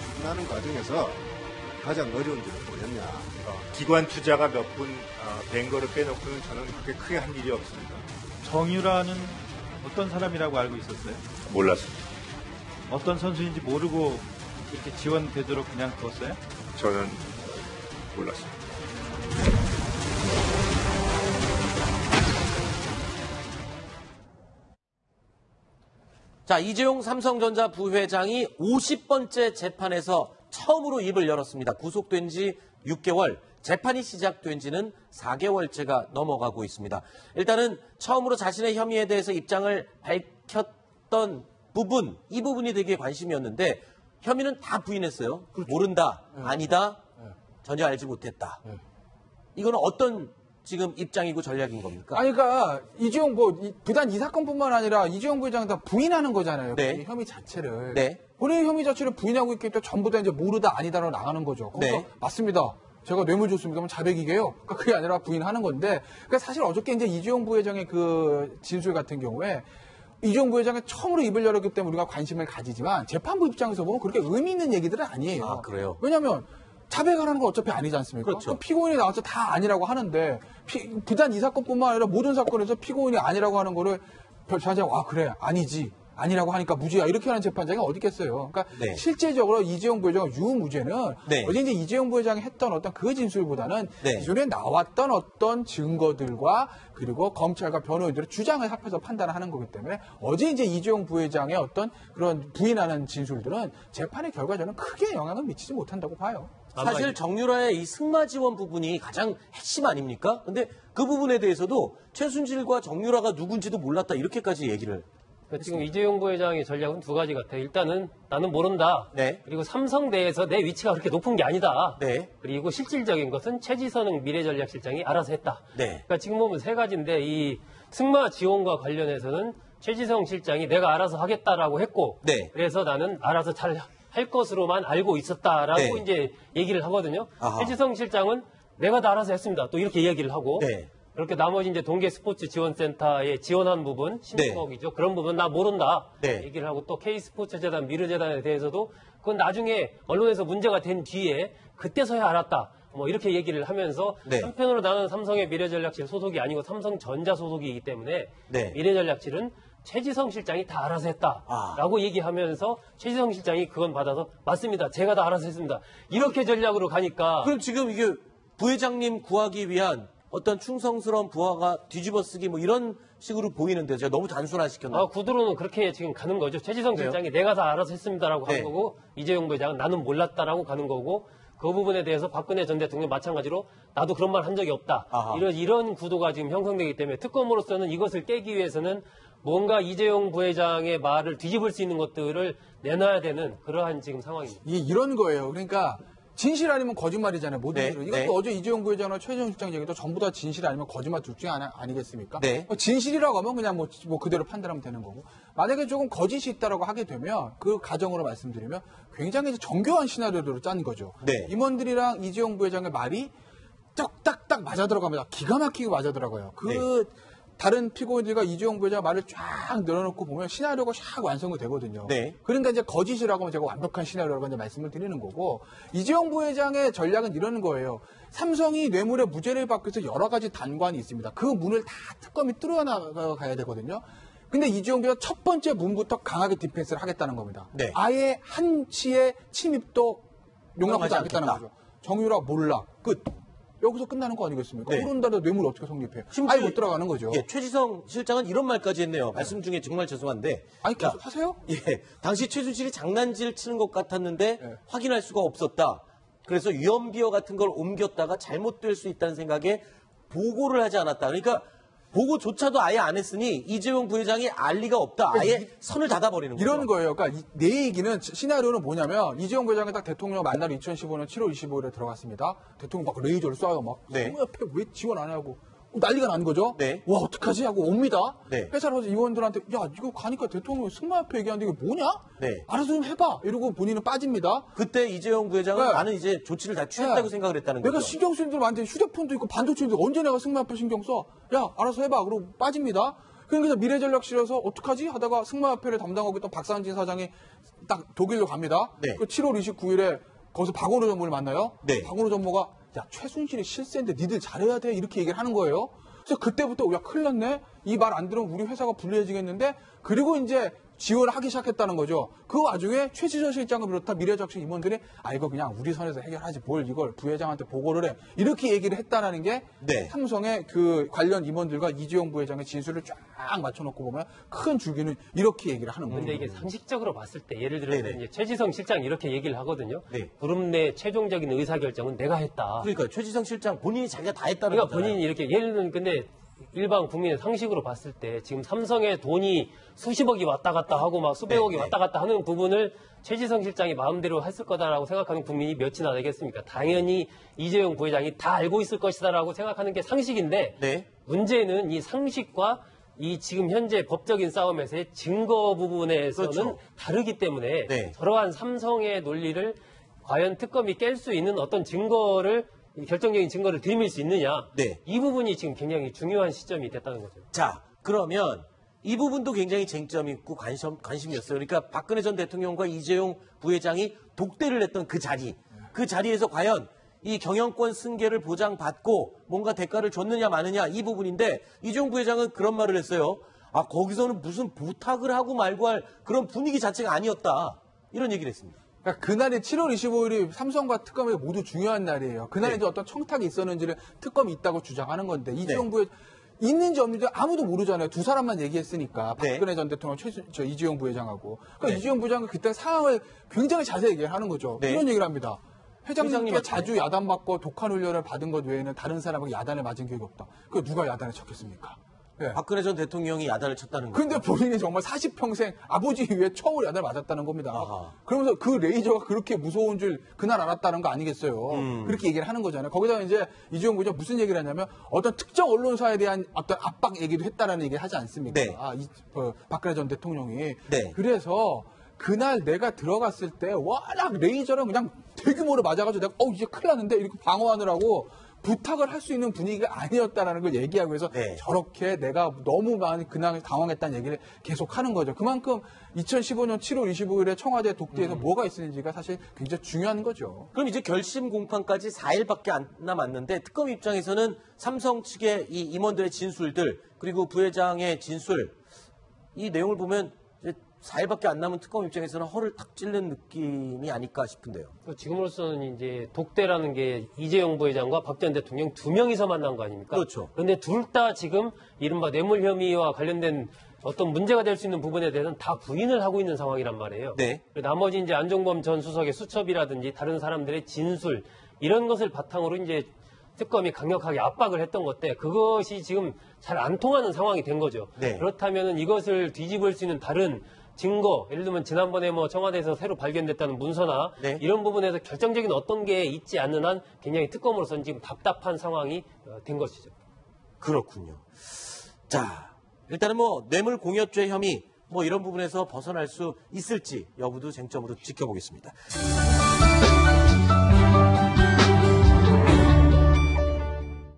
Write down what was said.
추진하는 과정에서 가장 어려운 점이 뭐였냐. 기관 투자가 몇 분 된 거를 빼놓고는 저는 그렇게 크게 한 일이 없습니다. 정유라는 어떤 사람이라고 알고 있었어요? 몰랐습니다. 어떤 선수인지 모르고 이렇게 지원되도록 그냥 뒀어요? 저는 몰랐습니다. 자, 이재용 삼성전자 부회장이 50번째 재판에서 처음으로 입을 열었습니다. 구속된 지 6개월, 재판이 시작된 지는 4개월째가 넘어가고 있습니다. 일단은 처음으로 자신의 혐의에 대해서 입장을 밝혔던 부분, 이 부분이 되게 관심이었는데 혐의는 다 부인했어요. 그렇죠. 모른다, 아니다, 전혀 알지 못했다. 이거는 어떤 지금 입장이고 전략인 겁니까? 아니, 그러니까 이재용 비단 이 사건뿐만 아니라 이재용 부회장 다 부인하는 거잖아요. 네. 혐의 자체를. 네. 본인의 혐의 자체를 부인하고 있기 때문에 전부 다 이제 모르다 아니다로 나가는 거죠. 그래서 네. 맞습니다. 제가 뇌물 줬습니다. 그러면 자백이게요. 그러니까 그게 아니라 부인하는 건데. 그러니까 사실 어저께 이제 이재용 부회장의 그 진술 같은 경우에 이재용 부회장이 처음으로 입을 열었기 때문에 우리가 관심을 가지지만 재판부 입장에서 보면 그렇게 의미 있는 얘기들은 아니에요. 아, 그래요? 왜냐하면 자백하라는 건 어차피 아니지 않습니까? 그렇죠. 피고인이 나와서 다 아니라고 하는데 비단 이 사건뿐만 아니라 모든 사건에서 피고인이 아니라고 하는 거를 재판장이 그래 아니지 아니라고 하니까 무죄야 이렇게 하는 재판장이 어디 있겠어요. 그러니까 네. 실제적으로 이재용 부회장 유무죄는 네. 어제 이제 이재용 부회장이 했던 어떤 그 진술보다는 네. 기존에 나왔던 어떤 증거들과 그리고 검찰과 변호인들의 주장을 합해서 판단하는 거기 때문에 어제 이제 이재용 부회장의 어떤 그런 부인하는 진술들은 재판의 결과에 저는 크게 영향을 미치지 못한다고 봐요. 사실 정유라의 이 승마 지원 부분이 가장 핵심 아닙니까? 근데 그 부분에 대해서도 최순실과 정유라가 누군지도 몰랐다 이렇게까지 얘기를. 그러니까 지금 이재용 부회장의 전략은 두 가지 같아요. 일단은 나는 모른다. 네. 그리고 삼성 내에서 내 위치가 그렇게 높은 게 아니다. 네. 그리고 실질적인 것은 최지선흥 미래전략실장이 알아서 했다. 네. 그러니까 지금 보면 세 가지인데 이 승마 지원과 관련해서는 최지성 실장이 내가 알아서 하겠다라고 했고 네. 그래서 나는 알아서 잘 할 것으로만 알고 있었다라고 네. 이제 얘기를 하거든요. 아하. 최지성 실장은 내가 다 알아서 했습니다. 또 이렇게 얘기를 하고 네. 그렇게 나머지 이제 동계 스포츠 지원센터에 지원한 부분, 16억이죠. 그런 부분 나 모른다. 네. 얘기를 하고 또 K스포츠재단, 미르재단에 대해서도 그건 나중에 언론에서 문제가 된 뒤에 그때서야 알았다. 뭐 이렇게 얘기를 하면서 네. 한편으로 나는 삼성의 미래전략실 소속이 아니고 삼성전자 소속이기 때문에 네. 미래전략실은 최지성 실장이 다 알아서 했다라고 얘기하면서 최지성 실장이 그건 받아서 맞습니다. 제가 다 알아서 했습니다. 이렇게 전략으로 가니까 그럼 지금 이게 부회장님 구하기 위한 어떤 충성스러운 부하가 뒤집어쓰기 뭐 이런 식으로 보이는데 제가 너무 단순화시켰나요? 구두로는 그렇게 지금 가는 거죠. 최지성 실장이 내가 다 알아서 했습니다라고 하는 네. 거고 이재용 부회장은 나는 몰랐다라고 가는 거고 그 부분에 대해서 박근혜 전 대통령 마찬가지로 나도 그런 말 한 적이 없다. 아하. 이런 구도가 지금 형성되기 때문에 특검으로서는 이것을 깨기 위해서는 뭔가 이재용 부회장의 말을 뒤집을 수 있는 것들을 내놔야 되는 그러한 지금 상황입니다. 이런 거예요. 그러니까 진실 아니면 거짓말이잖아요. 모든 네, 일은. 이것도 네. 어제 이재용 부회장이나 최재형 실장 얘기도 전부 다 진실 아니면 거짓말 둘 중에 아니겠습니까? 네. 진실이라고 하면 그냥 뭐 그대로 판단하면 되는 거고. 만약에 조금 거짓이 있다라고 하게 되면 그 가정으로 말씀드리면 굉장히 이제 정교한 시나리오를 짠 거죠. 네. 임원들이랑 이재용 부회장의 말이 딱딱딱 맞아 들어갑니다. 기가 막히게 맞아 들어가요. 다른 피고인들과 이재용 부회장 말을 쫙 늘어놓고 보면 시나리오가 쫙 완성이 되거든요. 네. 그러니까 이제 거짓이라고 하면 제가 완벽한 시나리오라고 이제 말씀을 드리는 거고, 이재용 부회장의 전략은 이런 거예요. 삼성이 뇌물의 무죄를 받기 위해서 여러 가지 단관이 있습니다. 그 문을 다 특검이 뚫어나가야 되거든요. 근데 이재용 부회장 첫 번째 문부터 강하게 디펜스를 하겠다는 겁니다. 네. 아예 한치의 침입도 용납하지 용납하지 않겠다는 않겠다. 거죠. 정유라 몰라. 끝. 여기서 끝나는 거 아니겠습니까? 네. 모른다도 뇌물 어떻게 성립해요? 심지어- 아예 못 들어가는 거죠. 예, 최지성 실장은 이런 말까지 했네요. 말씀 중에 정말 죄송한데. 아니, 계속 하세요? 예, 당시 최순실이 장난질 치는 것 같았는데 네. 확인할 수가 없었다. 그래서 위험비어 같은 걸 옮겼다가 잘못될 수 있다는 생각에 보고를 하지 않았다. 그러니까 보고조차도 아예 안 했으니 이재용 부회장이 알 리가 없다. 아예 선을 닫아버리는 거죠. 이런 거예요. 그러니까 내 얘기는 시나리오는 뭐냐면 이재용 부회장이 딱 대통령 만날 2015년 7월 25일에 들어갔습니다. 대통령 막 레이저를 쏴요. 막 네. 옆에 왜 지원 안 하고 난리가 난 거죠. 네. 와 어떡하지 하고 옵니다. 네. 회사로 가서 의원들한테 야 이거 가니까 대통령 승마협회 얘기하는데 이게 뭐냐? 네. 알아서 좀 해봐. 이러고 본인은 빠집니다. 그때 이재용 부회장은 네. 나는 이제 조치를 다 취했다고 네. 생각을 했다는 내가 거죠. 신경 쓰는 대로 완전히 휴대폰도 있고 반도체도 있고 언제 내가 승마협회 신경 써? 야 알아서 해봐. 그러고 빠집니다. 그러니까 미래전략실에서 어떡하지 하다가 승마협회를 담당하고 있던 박상진 사장이 딱 독일로 갑니다. 네. 그 7월 29일에 거기서 박원호 전무를 만나요. 네. 박원호 전무가 야 최순실이 실세인데 니들 잘해야 돼 이렇게 얘기를 하는 거예요. 그래서 그때부터 야 큰일 났네. 이 말 안 들으면 우리 회사가 불리해지겠는데 그리고 이제 지원을 하기 시작했다는 거죠. 그 와중에 최지선 실장을 비롯한 미래적신 임원들이 이거 그냥 우리 선에서 해결하지 뭘 이걸 부회장한테 보고를 해. 이렇게 얘기를 했다라는 게 네. 삼성의 그 관련 임원들과 이재용 부회장의 진술을 쫙 맞춰놓고 보면 큰 줄기는 이렇게 얘기를 하는 거예요. 근데 이게 상식적으로 봤을 때 예를 들어서 네네. 이제 최지성 실장이 이렇게 얘기를 하거든요. 네. 그룹 내 최종적인 의사결정은 내가 했다. 그러니까 최지성 실장 본인이 자기가 다 했다는 그러니까 거잖아요. 본인이 이렇게 예를 들면 근데 일반 국민의 상식으로 봤을 때 지금 삼성의 돈이 수십억이 왔다 갔다 하고 막 수백억이 네, 왔다 갔다 하는 부분을 최지성 실장이 마음대로 했을 거다라고 생각하는 국민이 몇이나 되겠습니까? 당연히 이재용 부회장이 다 알고 있을 것이다라고 생각하는 게 상식인데 네. 문제는 이 상식과 이 지금 현재 법적인 싸움에서의 증거 부분에서는 그렇죠. 다르기 때문에 네. 저러한 삼성의 논리를 과연 특검이 깰 수 있는 어떤 증거를 결정적인 증거를 들밀 수 있느냐. 네. 이 부분이 지금 굉장히 중요한 시점이 됐다는 거죠. 자, 그러면 이 부분도 굉장히 쟁점이 있고 관심이었어요. 그러니까 박근혜 전 대통령과 이재용 부회장이 독대를 했던 그 자리에서 과연 이 경영권 승계를 보장받고 뭔가 대가를 줬느냐 마느냐 이 부분인데 이재용 부회장은 그런 말을 했어요. 거기서는 무슨 부탁을 하고 말고 할 그런 분위기 자체가 아니었다. 이런 얘기를 했습니다. 그러니까 그날이 7월 25일이 삼성과 특검이 모두 중요한 날이에요. 그날에 네. 이제 어떤 청탁이 있었는지를 특검이 있다고 주장하는 건데 이재용 네. 부회 있는지 없는지 아무도 모르잖아요. 두 사람만 얘기했으니까 네. 박근혜 전 대통령 이재용 부회장하고 그러니까 네. 이재용 부회장은 그때 상황을 굉장히 자세히 얘기를 하는 거죠. 네. 이런 얘기를 합니다. 회장님께 회장님한테. 자주 야단받고 독한 훈련을 받은 것 외에는 다른 사람에게 야단을 맞은 적이 없다. 그 누가 야단을 쳤겠습니까? 네. 박근혜 전 대통령이 야단을 쳤다는 거예요. 근데 본인이 정말 40평생 아버지 위에 처음으로 야단을 맞았다는 겁니다. 아하. 그러면서 그 레이저가 그렇게 무서운 줄 그날 알았다는 거 아니겠어요. 그렇게 얘기를 하는 거잖아요. 거기다가 이제 이재용 부회장 무슨 얘기를 하냐면 어떤 특정 언론사에 대한 어떤 압박 얘기도 했다라는 얘기를 하지 않습니까? 네. 박근혜 전 대통령이. 네. 그래서 그날 내가 들어갔을 때 워낙 레이저를 그냥 대규모로 맞아가지고 내가 이제 큰일 났는데 이렇게 방어하느라고 부탁을 할 수 있는 분위기가 아니었다라는 걸 얘기하고 해서 네. 저렇게 내가 너무 많이 그날 당황했다는 얘기를 계속 하는 거죠. 그만큼 2015년 7월 25일에 청와대 독대에서 뭐가 있었는지가 사실 굉장히 중요한 거죠. 그럼 이제 결심 공판까지 4일밖에 안 남았는데 특검 입장에서는 삼성 측의 이 임원들의 진술들 그리고 부회장의 진술 이 내용을 보면 이제 4일밖에 안 남은 특검 입장에서는 허를 탁 찔른 느낌이 아닐까 싶은데요. 지금으로서는 이제 독대라는 게 이재용 부회장과 박 전 대통령 두 명이서 만난 거 아닙니까? 그렇죠. 그런데 둘 다 지금 이른바 뇌물 혐의와 관련된 어떤 문제가 될 수 있는 부분에 대해서는 다 부인을 하고 있는 상황이란 말이에요. 네. 나머지 이제 안종범 전 수석의 수첩이라든지 다른 사람들의 진술 이런 것을 바탕으로 이제 특검이 강력하게 압박을 했던 건데 그것이 지금 잘 안 통하는 상황이 된 거죠. 네. 그렇다면은 이것을 뒤집을 수 있는 다른 증거, 예를 들면 지난번에 청와대에서 새로 발견됐다는 문서나 네. 이런 부분에서 결정적인 어떤 게 있지 않는 한 굉장히 특검으로서는 지금 답답한 상황이 된 것이죠. 그렇군요. 자, 일단은 뇌물 공여죄 혐의 이런 부분에서 벗어날 수 있을지 여부도 쟁점으로 지켜보겠습니다.